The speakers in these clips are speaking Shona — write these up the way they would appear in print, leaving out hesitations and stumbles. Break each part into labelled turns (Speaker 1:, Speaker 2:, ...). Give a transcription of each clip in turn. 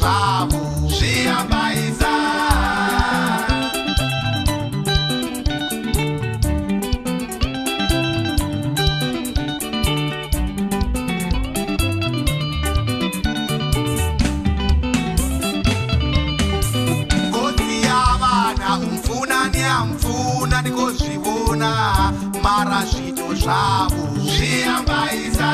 Speaker 1: zvavo zviyambaisa. Mfuna ndikozvibona mara zvito zvavo zviyambaisa.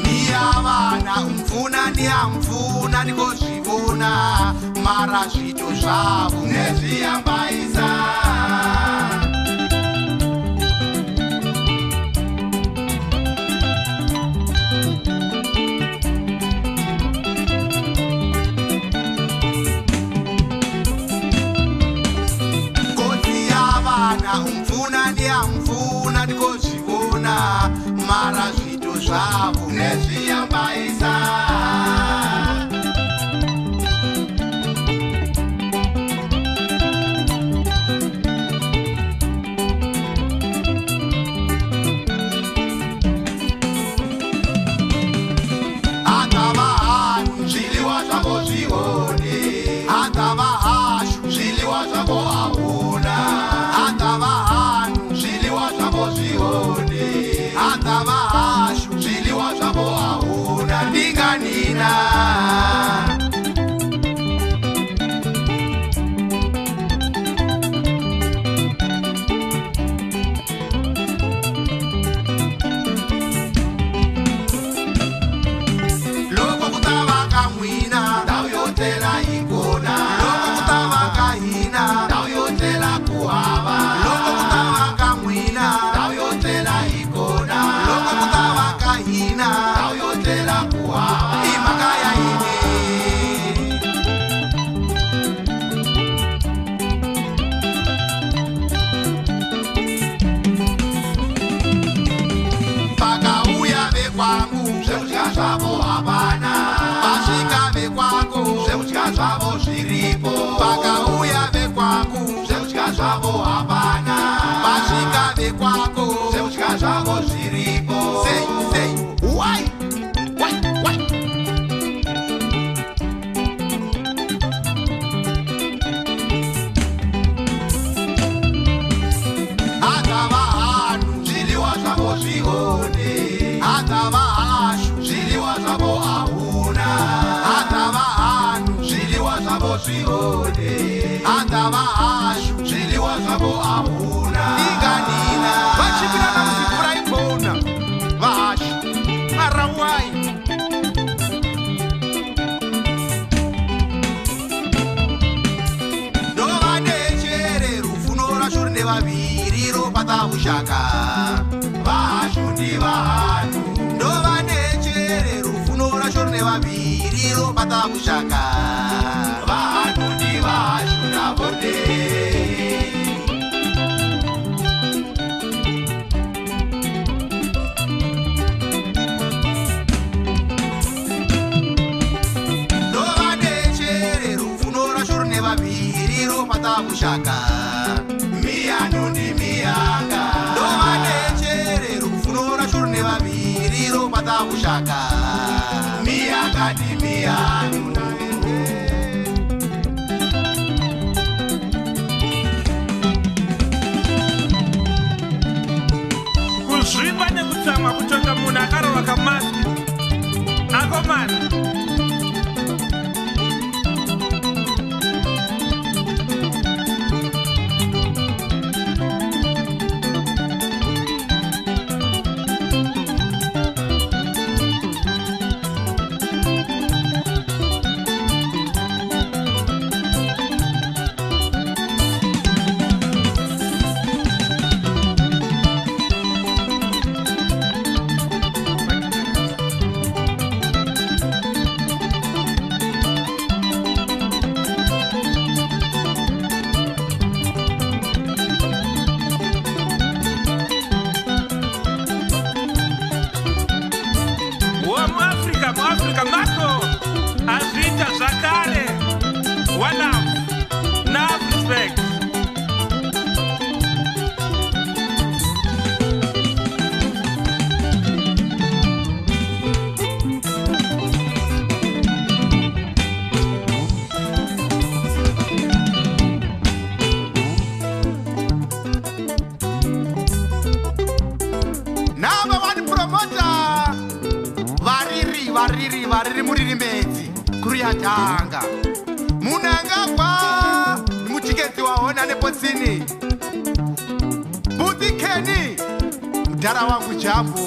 Speaker 1: Niyavana mfuna ndikozvibona mara zvito zvavo nezviyambaisa. Mfuna ndikozvibona mara zvito zvavo nezviyambaisa. Akava hanyu zviliwa zvavo zvione, akava hashu zviliwa zvavo aona, akava hanyu zviliwa zvavo zvione, akava hashu zviliwa zvavo aona ndinganina. Zvavo hapana, pasvika vekwangu zvekudya zvavo zviripo. Pakauya vekwangu zvekudya zvavo hapana, pasvika vekwangu zvekudya zvavo zviripo. Sei why akava hanyu zviliwa zvavo zvione, akava hashu zviliwa zvavo auna, akava hanyu zviliwa zvavo zvione, akava hashu zviliwa zvavo auna ndinganina. Vachipinana muzimvura ikona vahashi marawai. Ndova nechere rufuno rasho rine vaviri ropata ushaka vahashu ndivahanyu. Ndova nechere rufuno rasho rine vaviri ropata ushaka vahanyu ndivahashu navone. Ndova nechere rufuno rasho rine vaviri ropata ushaka miyanu ndimiyanga. Ndova nechere rufuno rasho rine vaviri ropata ushaka miyanga ndimiyanu.
Speaker 2: Kuzvimba nekutsamwa kutonga munhu akarova kamasi akomana.
Speaker 1: tanga munangagwa muchiketi waona nepotsini Butikeni mdara wangu jambo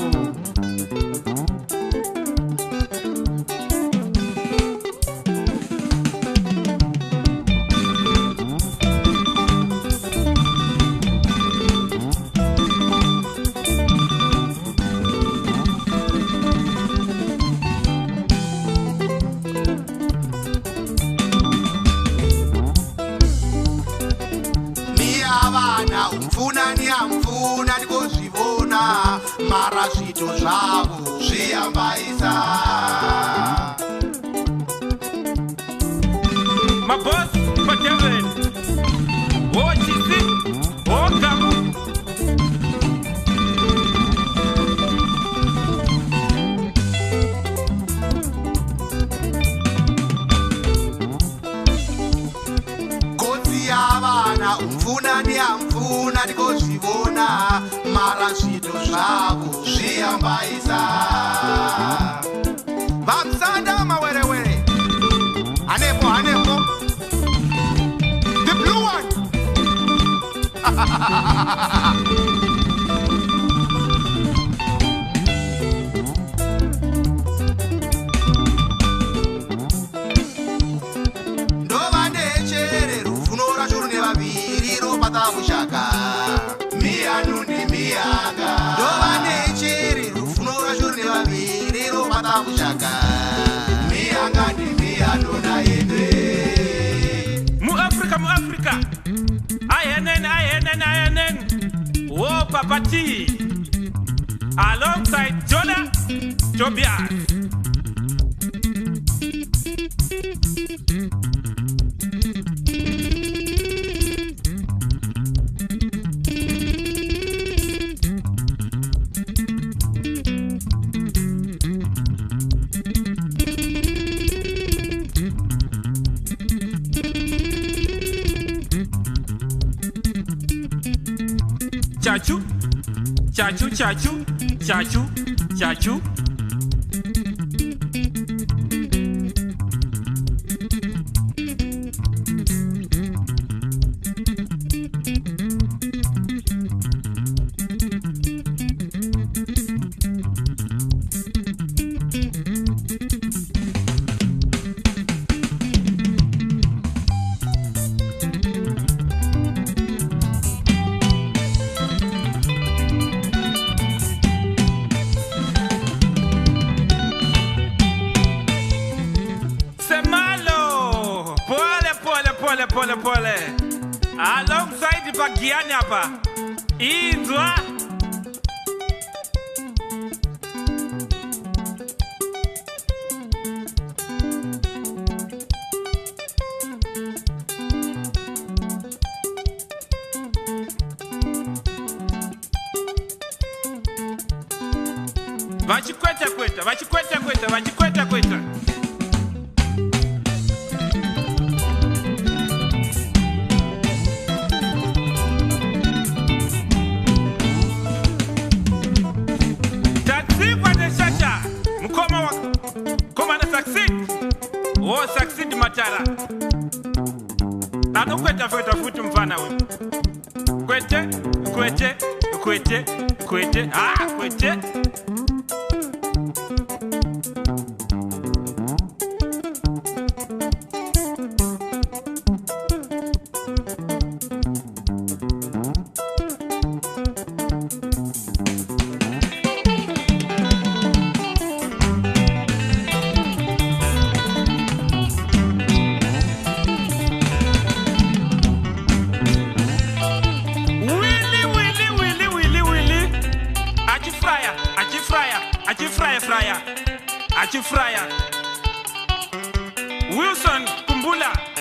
Speaker 1: Umfuna ndikozvibona mara zvito zvavo zviyambaisa
Speaker 2: Maboss Pateven Ochisi Okamu
Speaker 1: Kotsi yavana umfuna ndikozvibona mara zvito zvavo zviyambaisa Vamsanda mawerewere Hanepo The blue one Ndova nechere rufuno rashuru nevaviri ropata kushaka Mianundi mianga Ndova nechere rufuno rashuru nevaviri ropata kushaka Mianga ndi mianuna yedwe
Speaker 2: Mu Africa INN Wo Papati Alongside Jola Tobias Chachu Pole alongside Bagiani hapa Indwa Vachikweta Succeed Matara Anokweta futi mfana we Kwete Kwete Fryer Wilson Kumbula